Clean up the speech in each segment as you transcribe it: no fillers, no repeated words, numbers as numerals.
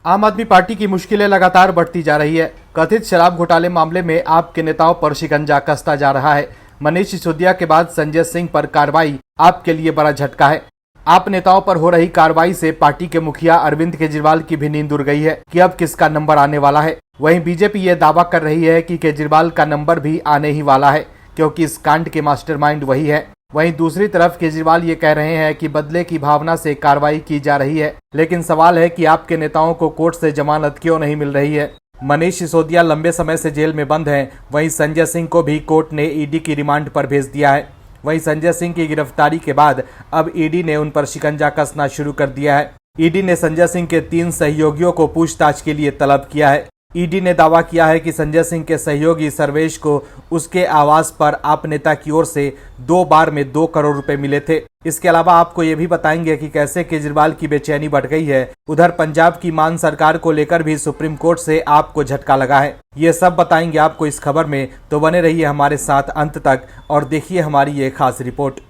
आम आदमी पार्टी की मुश्किलें लगातार बढ़ती जा रही है। कथित शराब घोटाले मामले में आप के नेताओं पर शिकंजा कसता जा रहा है। मनीष सिसोदिया के बाद संजय सिंह पर कार्रवाई आपके लिए बड़ा झटका है। आप नेताओं पर हो रही कार्रवाई से पार्टी के मुखिया अरविंद केजरीवाल की भी नींद उड़ गई है कि अब किसका नंबर आने वाला है। वहीं बीजेपी ये दावा कर रही है कि केजरीवाल का नंबर भी आने ही वाला है, क्योंकि इस कांड के मास्टरमाइंड वही है। वहीं दूसरी तरफ केजरीवाल ये कह रहे हैं कि बदले की भावना से कार्रवाई की जा रही है, लेकिन सवाल है कि आपके नेताओं को कोर्ट से जमानत क्यों नहीं मिल रही है। मनीष सिसोदिया लंबे समय से जेल में बंद हैं, वहीं संजय सिंह को भी कोर्ट ने ईडी की रिमांड पर भेज दिया है। वहीं संजय सिंह की गिरफ्तारी के बाद अब ईडी ने उन पर शिकंजा कसना शुरू कर दिया है। ईडी ने संजय सिंह के 3 सहयोगियों को पूछताछ के लिए तलब किया है। ईडी ने दावा किया है कि संजय सिंह के सहयोगी सर्वेश को उसके आवास पर आप नेता की ओर से 2 बार में 2 करोड़ रुपए मिले थे। इसके अलावा आपको ये भी बताएंगे कि कैसे केजरीवाल की बेचैनी बढ़ गई है। उधर पंजाब की मान सरकार को लेकर भी सुप्रीम कोर्ट से आपको झटका लगा है। ये सब बताएंगे आपको इस खबर में, तो बने रहिए हमारे साथ अंत तक और देखिए हमारी ये खास रिपोर्ट।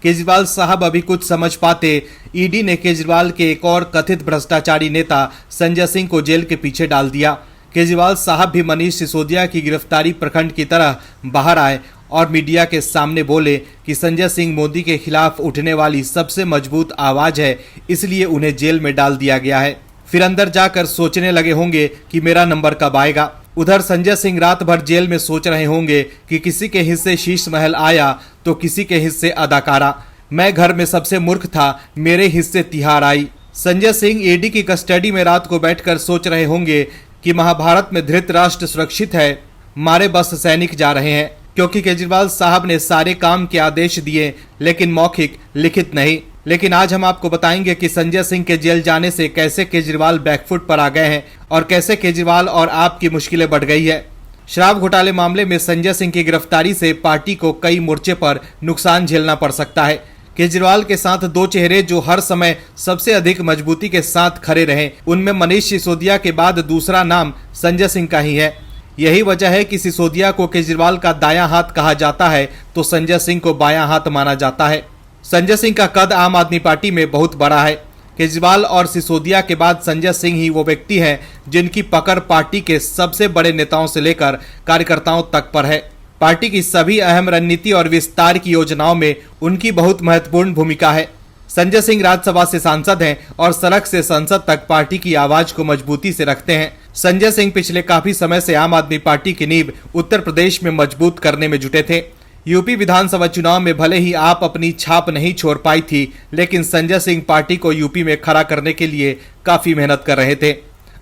केजरीवाल साहब अभी कुछ समझ पाते, ईडी ने केजरीवाल के एक और कथित भ्रष्टाचारी नेता संजय सिंह को जेल के पीछे डाल दिया। केजरीवाल साहब भी मनीष सिसोदिया की गिरफ्तारी प्रखंड की तरह बाहर आए और मीडिया के सामने बोले कि संजय सिंह मोदी के खिलाफ उठने वाली सबसे मजबूत आवाज है, इसलिए उन्हें जेल में डाल दिया गया है। फिर अंदर जाकर सोचने लगे होंगे कि मेरा नंबर कब आएगा। उधर संजय सिंह रात भर जेल में सोच रहे होंगे कि किसी के हिस्से शीश महल आया तो किसी के हिस्से अदाकारा। मैं घर में सबसे मूर्ख था, मेरे हिस्से तिहार आई। संजय सिंह ईडी की कस्टडी में रात को बैठकर सोच रहे होंगे कि महाभारत में धृतराष्ट्र सुरक्षित है, मारे बस सैनिक जा रहे हैं, क्योंकि केजरीवाल साहब ने सारे काम के आदेश दिए लेकिन मौखिक लिखित नहीं। लेकिन आज हम आपको बताएंगे कि संजय सिंह के जेल जाने से कैसे केजरीवाल बैकफुट पर आ गए हैं और कैसे केजरीवाल और आपकी मुश्किलें बढ़ गई है। शराब घोटाले मामले में संजय सिंह की गिरफ्तारी से पार्टी को कई मोर्चे पर नुकसान झेलना पड़ सकता है। केजरीवाल के साथ 2 चेहरे जो हर समय सबसे अधिक मजबूती के साथ खड़े रहे, उनमें मनीष सिसोदिया के बाद दूसरा नाम संजय सिंह का ही है। यही वजह है कि सिसोदिया को केजरीवाल का दायां हाथ कहा जाता है तो संजय सिंह को बायां हाथ माना जाता है। संजय सिंह का कद आम आदमी पार्टी में बहुत बड़ा है। केजरीवाल और सिसोदिया के बाद संजय सिंह ही वो व्यक्ति हैं जिनकी पकड़ पार्टी के सबसे बड़े नेताओं से लेकर कार्यकर्ताओं तक पर है। पार्टी की सभी अहम रणनीति और विस्तार की योजनाओं में उनकी बहुत महत्वपूर्ण भूमिका है। संजय सिंह राज्यसभा से सांसद हैं और सड़क से संसद तक पार्टी की आवाज को मजबूती से रखते हैं। संजय सिंह पिछले काफी समय से आम आदमी पार्टी की नींव उत्तर प्रदेश में मजबूत करने में जुटे थे। यूपी विधानसभा चुनाव में भले ही आप अपनी छाप नहीं छोड़ पाई थी, लेकिन संजय सिंह पार्टी को यूपी में खड़ा करने के लिए काफी मेहनत कर रहे थे।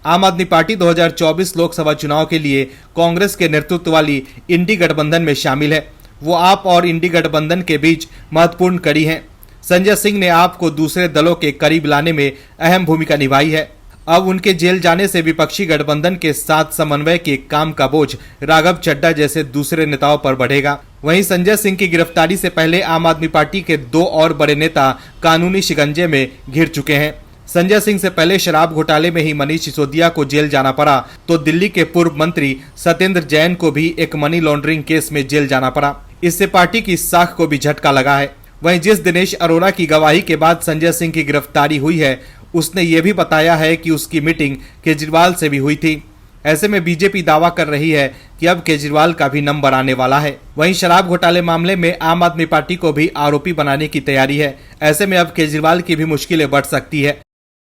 आम आदमी पार्टी 2024 लोकसभा चुनाव के लिए कांग्रेस के नेतृत्व वाली इंडी गठबंधन में शामिल है। वो आप और इंडी गठबंधन के बीच महत्वपूर्ण कड़ी है। संजय सिंह ने आपको दूसरे दलों के करीब लाने में अहम भूमिका निभाई है। अब उनके जेल जाने से विपक्षी गठबंधन के साथ समन्वय के काम का बोझ राघव चड्ढा जैसे दूसरे नेताओं पर बढ़ेगा। वहीं संजय सिंह की गिरफ्तारी से पहले आम आदमी पार्टी के 2 और बड़े नेता कानूनी शिकंजे में घिर चुके हैं। संजय सिंह से पहले शराब घोटाले में ही मनीष सिसोदिया को जेल जाना पड़ा, तो दिल्ली के पूर्व मंत्री सत्येंद्र जैन को भी एक मनी लॉन्ड्रिंग केस में जेल जाना पड़ा। इससे पार्टी की साख को भी झटका लगा है। वहीं जिस दिनेश अरोड़ा की गवाही के बाद संजय सिंह की गिरफ्तारी हुई है, उसने ये भी बताया है कि उसकी मीटिंग केजरीवाल से भी हुई थी। ऐसे में बीजेपी दावा कर रही है कि अब केजरीवाल का भी नंबर आने वाला है। वहीं शराब घोटाले मामले में आम आदमी पार्टी को भी आरोपी बनाने की तैयारी है। ऐसे में अब केजरीवाल की भी मुश्किलें बढ़ सकती है।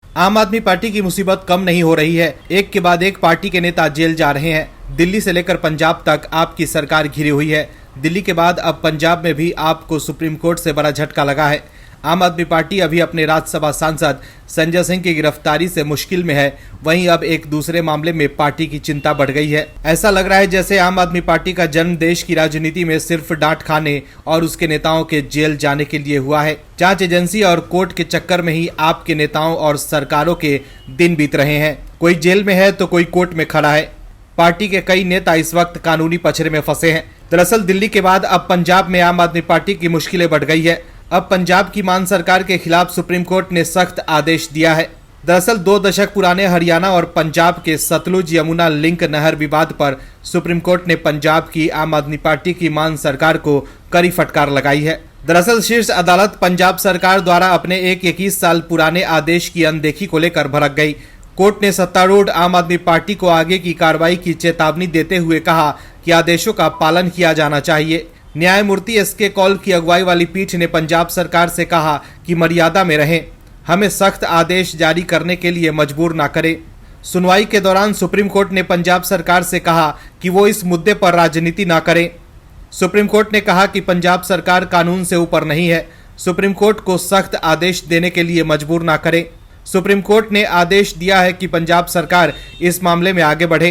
आम आदमी पार्टी की मुसीबत कम नहीं हो रही है। एक के बाद एक पार्टी के नेता जेल जा रहे हैं। दिल्ली से लेकर पंजाब तक आपकी सरकार घिरी हुई है। दिल्ली के बाद अब पंजाब में भी आपको सुप्रीम कोर्ट से बड़ा झटका लगा है। आम आदमी पार्टी अभी अपने राज्यसभा सांसद संजय सिंह की गिरफ्तारी से मुश्किल में है। वहीं अब एक दूसरे मामले में पार्टी की चिंता बढ़ गई है। ऐसा लग रहा है जैसे आम आदमी पार्टी का जन्म देश की राजनीति में सिर्फ डांट खाने और उसके नेताओं के जेल जाने के लिए हुआ है। जांच एजेंसी और कोर्ट के चक्कर में ही आपके नेताओं और सरकारों के दिन बीत रहे हैं। कोई जेल में है तो कोई कोर्ट में खड़ा है। पार्टी के कई नेता इस वक्त कानूनी पचड़े में फंसे हैं। दरअसल दिल्ली के बाद अब पंजाब में आम आदमी पार्टी की मुश्किलें बढ़ गई है। अब पंजाब की मान सरकार के खिलाफ सुप्रीम कोर्ट ने सख्त आदेश दिया है। दरअसल 2 दशक पुराने हरियाणा और पंजाब के सतलुज यमुना लिंक नहर विवाद पर सुप्रीम कोर्ट ने पंजाब की आम आदमी पार्टी की मान सरकार को कड़ी फटकार लगाई है। दरअसल शीर्ष अदालत पंजाब सरकार द्वारा अपने एक 21 साल पुराने आदेश की अनदेखी को लेकर भड़क गई। कोर्ट ने सत्तारूढ़ आम आदमी पार्टी को आगे की कार्रवाई की चेतावनी देते हुए कहा कि आदेशों का पालन किया जाना चाहिए। न्यायमूर्ति एसके कौल की अगुवाई वाली पीठ ने पंजाब सरकार से कहा कि मर्यादा में रहें, हमें सख्त आदेश जारी करने के लिए मजबूर न करें। सुनवाई के दौरान सुप्रीम कोर्ट ने पंजाब सरकार से कहा कि वो इस मुद्दे पर राजनीति न करे। सुप्रीम कोर्ट ने कहा कि पंजाब सरकार कानून से ऊपर नहीं है, सुप्रीम कोर्ट को सख्त आदेश देने के लिए मजबूर न करे। सुप्रीम कोर्ट ने आदेश दिया है कि पंजाब सरकार इस मामले में आगे बढ़े।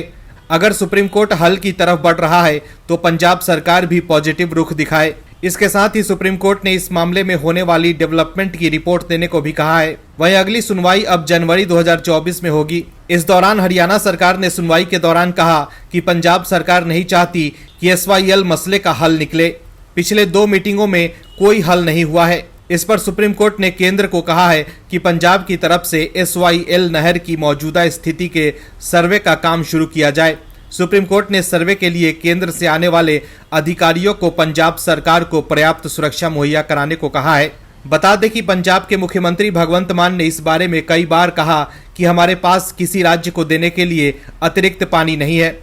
अगर सुप्रीम कोर्ट हल की तरफ बढ़ रहा है तो पंजाब सरकार भी पॉजिटिव रुख दिखाए। इसके साथ ही सुप्रीम कोर्ट ने इस मामले में होने वाली डेवलपमेंट की रिपोर्ट देने को भी कहा है। वहीं अगली सुनवाई अब जनवरी 2024 में होगी। इस दौरान हरियाणा सरकार ने सुनवाई के दौरान कहा कि पंजाब सरकार नहीं चाहती कि SYL मसले का हल निकले। पिछले 2 मीटिंगों में कोई हल नहीं हुआ है। इस पर सुप्रीम कोर्ट ने केंद्र को कहा है कि पंजाब की तरफ से SYL नहर की मौजूदा स्थिति के सर्वे का काम शुरू किया जाए। सुप्रीम कोर्ट ने सर्वे के लिए केंद्र से आने वाले अधिकारियों को पंजाब सरकार को पर्याप्त सुरक्षा मुहैया कराने को कहा है। बता दें कि पंजाब के मुख्यमंत्री भगवंत मान ने इस बारे में कई बार कहा कि हमारे पास किसी राज्य को देने के लिए अतिरिक्त पानी नहीं है।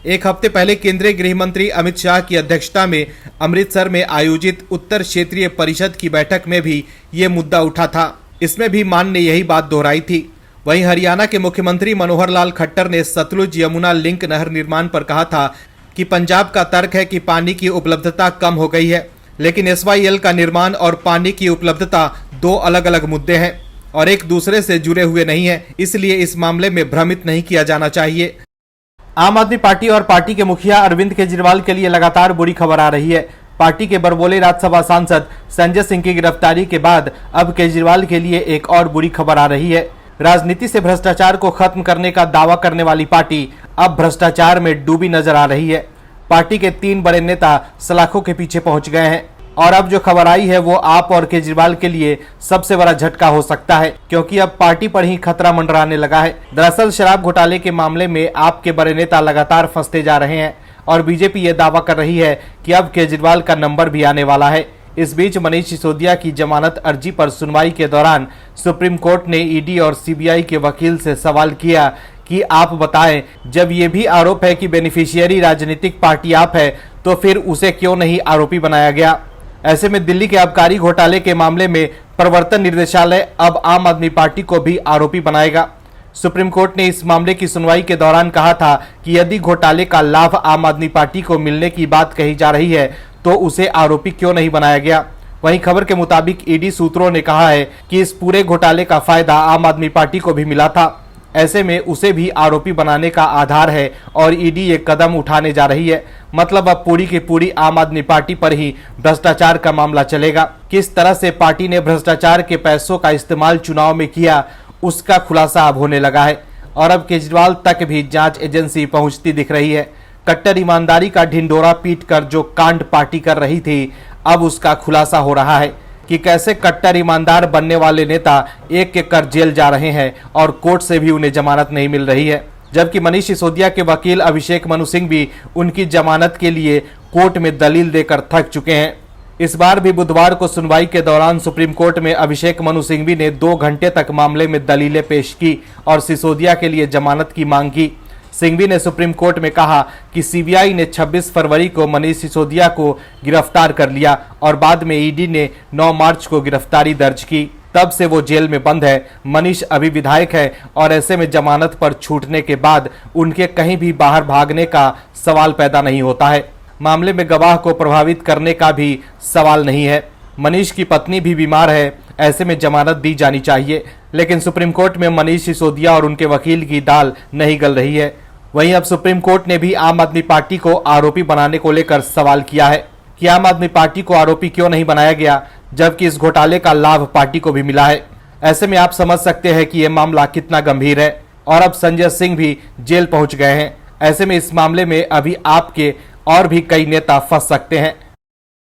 एक हफ्ते पहले केंद्रीय गृह मंत्री अमित शाह की अध्यक्षता में अमृतसर में आयोजित उत्तर क्षेत्रीय परिषद की बैठक में भी ये मुद्दा उठा था। इसमें भी मान ने यही बात दोहराई थी। वहीं हरियाणा के मुख्यमंत्री मनोहर लाल खट्टर ने सतलुज यमुना लिंक नहर निर्माण पर कहा था कि पंजाब का तर्क है कि पानी की उपलब्धता कम हो गई है, लेकिन SYL का निर्माण और पानी की उपलब्धता 2 अलग अलग मुद्दे हैं और एक दूसरे से जुड़े हुए नहीं है, इसलिए इस मामले में भ्रमित नहीं किया जाना चाहिए। आम आदमी पार्टी और पार्टी के मुखिया अरविंद केजरीवाल के लिए लगातार बुरी खबर आ रही है। पार्टी के बरबोले राज्यसभा सांसद संजय सिंह की गिरफ्तारी के बाद अब केजरीवाल के लिए एक और बुरी खबर आ रही है। राजनीति से भ्रष्टाचार को खत्म करने का दावा करने वाली पार्टी अब भ्रष्टाचार में डूबी नजर आ रही है। पार्टी के 3 बड़े नेता सलाखों के पीछे पहुंच गए हैं और अब जो खबर आई है वो आप और केजरीवाल के लिए सबसे बड़ा झटका हो सकता है, क्योंकि अब पार्टी पर ही खतरा मंडराने लगा है। दरअसल शराब घोटाले के मामले में आप के बड़े नेता लगातार फंसते जा रहे हैं और बीजेपी ये दावा कर रही है कि अब केजरीवाल का नंबर भी आने वाला है। इस बीच मनीष सिसोदिया की जमानत अर्जी पर सुनवाई के दौरान सुप्रीम कोर्ट ने ईडी और सीबीआई के वकील से सवाल किया कि आप बताएं, जब ये भी आरोप है कि बेनिफिशियरी राजनीतिक पार्टी आप है तो फिर उसे क्यों नहीं आरोपी बनाया गया। ऐसे में दिल्ली के आबकारी घोटाले के मामले में प्रवर्तन निदेशालय अब आम आदमी पार्टी को भी आरोपी बनाएगा। सुप्रीम कोर्ट ने इस मामले की सुनवाई के दौरान कहा था कि यदि घोटाले का लाभ आम आदमी पार्टी को मिलने की बात कही जा रही है तो उसे आरोपी क्यों नहीं बनाया गया। वहीं खबर के मुताबिक ईडी सूत्रों ने कहा है कि इस पूरे घोटाले का फायदा आम आदमी पार्टी को भी मिला था। ऐसे में उसे भी आरोपी बनाने का आधार है और ईडी ये कदम उठाने जा रही है। मतलब अब पूरी की पूरी आम आदमी पार्टी पर ही भ्रष्टाचार का मामला चलेगा। किस तरह से पार्टी ने भ्रष्टाचार के पैसों का इस्तेमाल चुनाव में किया, उसका खुलासा अब होने लगा है और अब केजरीवाल तक भी जांच एजेंसी पहुंचती दिख रही है। कट्टर ईमानदारी का ढिंडोरा पीट कर जो कांड पार्टी कर रही थी, अब उसका खुलासा हो रहा है कि कैसे कट्टर ईमानदार बनने वाले नेता एक एक कर जेल जा रहे हैं और कोर्ट से भी उन्हें जमानत नहीं मिल रही है। जबकि मनीष सिसोदिया के वकील अभिषेक मनु सिंह भी उनकी जमानत के लिए कोर्ट में दलील देकर थक चुके हैं। इस बार भी बुधवार को सुनवाई के दौरान सुप्रीम कोर्ट में अभिषेक मनु सिंघवी ने 2 घंटे तक मामले में दलीलें पेश की और सिसोदिया के लिए जमानत की मांग की। सिंघवी ने सुप्रीम कोर्ट में कहा कि सीबीआई ने 26 फरवरी को मनीष सिसोदिया को गिरफ्तार कर लिया और बाद में ईडी ने 9 मार्च को गिरफ्तारी दर्ज की। तब से वो जेल में बंद है। मनीष अभी विधायक है और ऐसे में जमानत पर छूटने के बाद उनके कहीं भी बाहर भागने का सवाल पैदा नहीं होता है। मामले में गवाह को प्रभावित करने का भी सवाल नहीं है। मनीष की पत्नी भी बीमार है, ऐसे में जमानत दी जानी चाहिए, लेकिन सुप्रीम कोर्ट में मनीष सिसोदिया और उनके वकील की दाल नहीं गल रही है। वहीं अब सुप्रीम कोर्ट ने भी आम आदमी पार्टी को आरोपी बनाने को लेकर सवाल किया है कि आम आदमी पार्टी को आरोपी क्यों नहीं बनाया गया, जबकि इस घोटाले का लाभ पार्टी को भी मिला है। ऐसे में आप समझ सकते हैं कि यह मामला कितना गंभीर है और अब संजय सिंह भी जेल पहुंच गए हैं। ऐसे में इस मामले में अभी आपके और भी कई नेता फंस सकते हैं।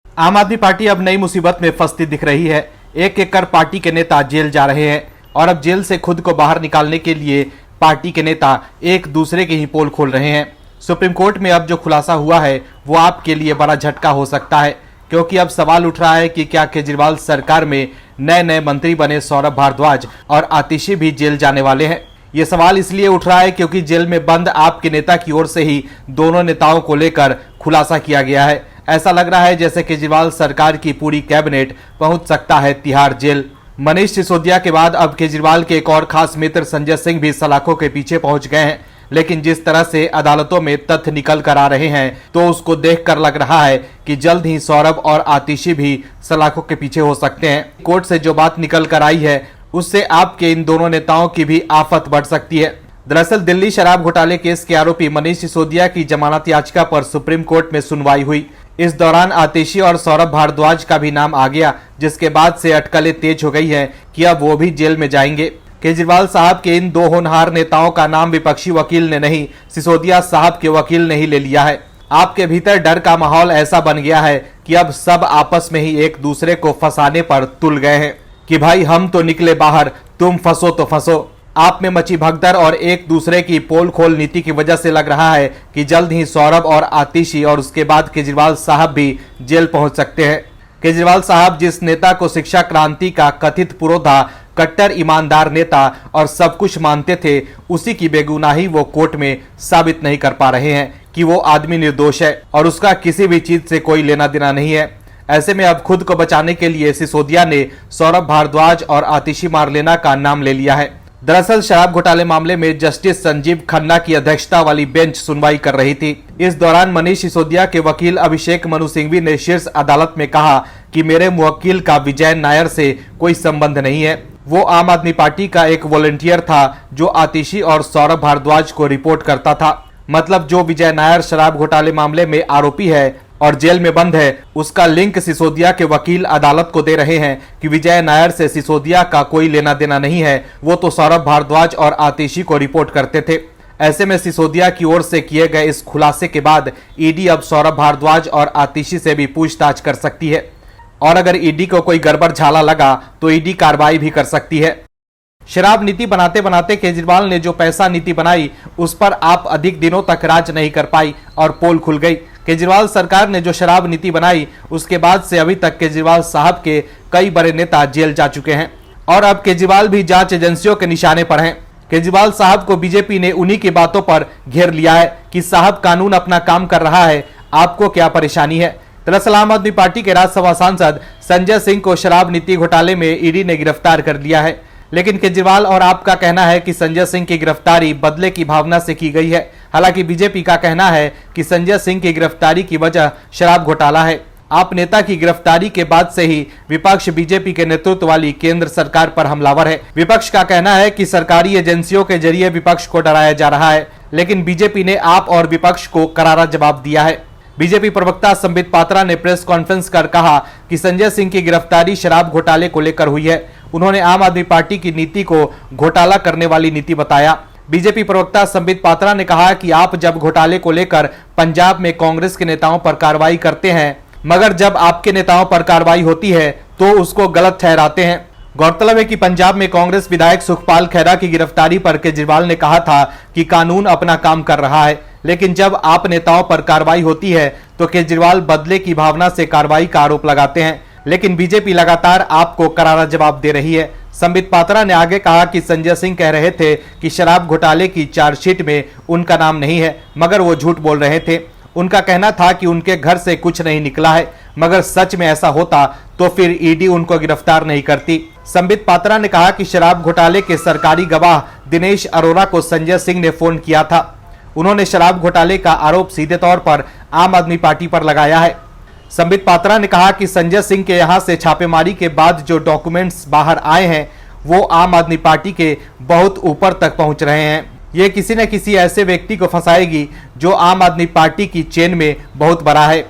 आम आदमी पार्टी अब नई मुसीबत में फंसती दिख रही है। एक एक कर पार्टी के नेता जेल जा रहे हैं और अब जेल से खुद को बाहर निकालने के लिए पार्टी के नेता एक दूसरे के ही पोल खोल रहे हैं। सुप्रीम कोर्ट में अब जो खुलासा हुआ है वो आपके लिए बड़ा झटका हो सकता है, क्योंकि अब सवाल उठ रहा है कि क्या केजरीवाल सरकार में नए नए मंत्री बने सौरभ भारद्वाज और आतिशी भी जेल जाने वाले हैं। ये सवाल इसलिए उठ रहा है क्योंकि जेल में बंद आप के नेता की ओर से ही दोनों नेताओं को लेकर खुलासा किया गया है। ऐसा लग रहा है जैसे केजरीवाल सरकार की पूरी कैबिनेट पहुंच सकता है तिहाड़ जेल। मनीष सिसोदिया के बाद अब केजरीवाल के एक और खास मित्र संजय सिंह भी सलाखों के पीछे पहुंच गए हैं, लेकिन जिस तरह से अदालतों में तथ्य निकल कर आ रहे हैं तो उसको देखकर लग रहा है कि जल्द ही सौरभ और आतिशी भी सलाखों के पीछे हो सकते हैं। कोर्ट से जो बात निकल कर आई है उससे आपके इन दोनों नेताओं की भी आफत बढ़ सकती है। दरअसल दिल्ली शराब घोटाले केस के आरोपी मनीष सिसोदिया की जमानत याचिका पर सुप्रीम कोर्ट में सुनवाई हुई। इस दौरान आतिशी और सौरभ भारद्वाज का भी नाम आ गया, जिसके बाद से अटकलें तेज हो गई हैं कि अब वो भी जेल में जाएंगे। केजरीवाल साहब के इन दो होनहार नेताओं का नाम विपक्षी वकील ने नहीं, सिसोदिया साहब के वकील ने ही ले लिया है। आपके भीतर डर का माहौल ऐसा बन गया है कि अब सब आपस में ही एक दूसरे को फंसाने पर तुल गए हैं कि भाई हम तो निकले बाहर, तुम फंसो तो फंसो। आप में मची भगदड़ और एक दूसरे की पोल खोल नीति की वजह से लग रहा है कि जल्द ही सौरभ और आतिशी और उसके बाद केजरीवाल साहब भी जेल पहुंच सकते हैं। केजरीवाल साहब जिस नेता को शिक्षा क्रांति का कथित पुरोधा, कट्टर ईमानदार नेता और सब कुछ मानते थे, उसी की बेगुनाही वो कोर्ट में साबित नहीं कर पा रहे हैं कि वो आदमी निर्दोष है और उसका किसी भी चीज से कोई लेना देना नहीं है। ऐसे में अब खुद को बचाने के लिए सिसोदिया ने सौरभ भारद्वाज और आतिशी मारलेना का नाम ले लिया है। दरअसल शराब घोटाले मामले में जस्टिस संजीव खन्ना की अध्यक्षता वाली बेंच सुनवाई कर रही थी। इस दौरान मनीष सिसोदिया के वकील अभिषेक मनु सिंघवी ने शीर्ष अदालत में कहा कि मेरे मुवक्किल का विजय नायर से कोई संबंध नहीं है। वो आम आदमी पार्टी का एक वॉलंटियर था जो आतिशी और सौरभ भारद्वाज को रिपोर्ट करता था। मतलब जो विजय नायर शराब घोटाले मामले में आरोपी है और जेल में बंद है, उसका लिंक सिसोदिया के वकील अदालत को दे रहे हैं कि विजय नायर से सिसोदिया का कोई लेना देना नहीं है, वो तो सौरभ भारद्वाज और आतिशी को रिपोर्ट करते थे। ऐसे में सिसोदिया की ओर से किए गए इस खुलासे के बाद ईडी अब सौरभ भारद्वाज और आतिशी से भी पूछताछ कर सकती है और अगर ईडी को कोई गड़बड़ झाला लगा तो ईडी कार्रवाई भी कर सकती है। शराब नीति बनाते बनाते केजरीवाल ने जो पैसा नीति बनाई उस पर आप अधिक दिनों तक राज नहीं कर पाई और पोल खुल गई। केजरीवाल सरकार ने जो शराब नीति बनाई उसके बाद से अभी तक केजरीवाल साहब के कई बड़े नेता जेल जा चुके हैं और अब केजरीवाल भी जांच एजेंसियों के निशाने पर हैं। केजरीवाल साहब को बीजेपी ने उन्हीं की बातों पर घेर लिया है कि साहब कानून अपना काम कर रहा है, आपको क्या परेशानी है। दरअसल आम आदमी पार्टी के राज्यसभा सांसद संजय सिंह को शराब नीति घोटाले में ईडी ने गिरफ्तार कर लिया है, लेकिन केजरीवाल और आपका कहना है कि संजय सिंह की गिरफ्तारी बदले की भावना से की गई है। हालांकि बीजेपी का कहना है कि संजय सिंह की गिरफ्तारी की वजह शराब घोटाला है। आप नेता की गिरफ्तारी के बाद से ही विपक्ष बीजेपी के नेतृत्व वाली केंद्र सरकार पर हमलावर है। विपक्ष का कहना है कि सरकारी एजेंसियों के जरिए विपक्ष को डराया जा रहा है, लेकिन बीजेपी ने आप और विपक्ष को करारा जवाब दिया है। बीजेपी प्रवक्ता संबित पात्रा ने प्रेस कॉन्फ्रेंस कर कहा कि संजय सिंह की गिरफ्तारी शराब घोटाले को लेकर हुई है। उन्होंने आम आदमी पार्टी की नीति को घोटाला करने वाली नीति बताया। बीजेपी प्रवक्ता संबित पात्रा ने कहा कि आप जब घोटाले को लेकर पंजाब में कांग्रेस के नेताओं पर कार्रवाई करते हैं, मगर जब आपके नेताओं पर कार्रवाई होती है तो उसको गलत ठहराते हैं। गौरतलब है कि पंजाब में कांग्रेस विधायक सुखपाल खैरा की गिरफ्तारी पर केजरीवाल ने कहा था कि कानून अपना काम कर रहा है, लेकिन जब आप नेताओं पर कार्रवाई होती है तो केजरीवाल बदले की भावना से कार्रवाई का आरोप लगाते हैं, लेकिन बीजेपी लगातार आपको करारा जवाब दे रही है। संबित पात्रा ने आगे कहा कि संजय सिंह कह रहे थे कि शराब घोटाले की चार्जशीट में उनका नाम नहीं है, मगर वो झूठ बोल रहे थे। उनका कहना था कि उनके घर से कुछ नहीं निकला है, मगर सच में ऐसा होता तो फिर ईडी उनको गिरफ्तार नहीं करती। संबित पात्रा ने कहा कि शराब घोटाले के सरकारी गवाह दिनेश अरोरा को संजय सिंह ने फोन किया था। उन्होंने शराब घोटाले का आरोप सीधे तौर पर आम आदमी पार्टी पर लगाया है। संबित पात्रा ने कहा कि संजय सिंह के यहां से छापेमारी के बाद जो डॉक्यूमेंट्स बाहर आए हैं वो आम आदमी पार्टी के बहुत ऊपर तक पहुंच रहे हैं। ये किसी न किसी ऐसे व्यक्ति को फंसाएगी जो आम आदमी पार्टी की चेन में बहुत बड़ा है।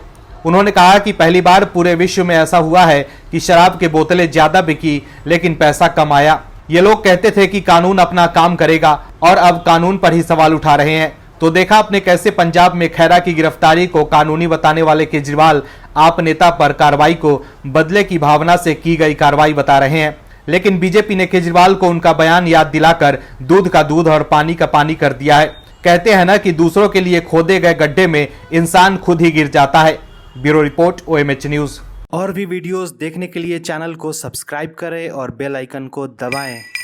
उन्होंने कहा कि पहली बार पूरे विश्व में ऐसा हुआ है कि शराब के बोतलें ज्यादा बिकी लेकिन पैसा कम आया। ये लोग कहते थे कि कानून अपना काम करेगा और अब कानून पर ही सवाल उठा रहे हैं। तो देखा आपने कैसे पंजाब में खैरा की गिरफ्तारी को कानूनी बताने वाले केजरीवाल आप नेता पर कार्रवाई को बदले की भावना से की गई कार्रवाई बता रहे हैं, लेकिन बीजेपी ने केजरीवाल को उनका बयान याद दिलाकर दूध का दूध और पानी का पानी कर दिया है। कहते हैं ना कि दूसरों के लिए खोदे गए गड्ढे में इंसान खुद ही गिर जाता है। Bureau report, OMH news. और भी वीडियोस देखने के लिए चैनल को सब्सक्राइब करें और बेल आइकन को दबाएं।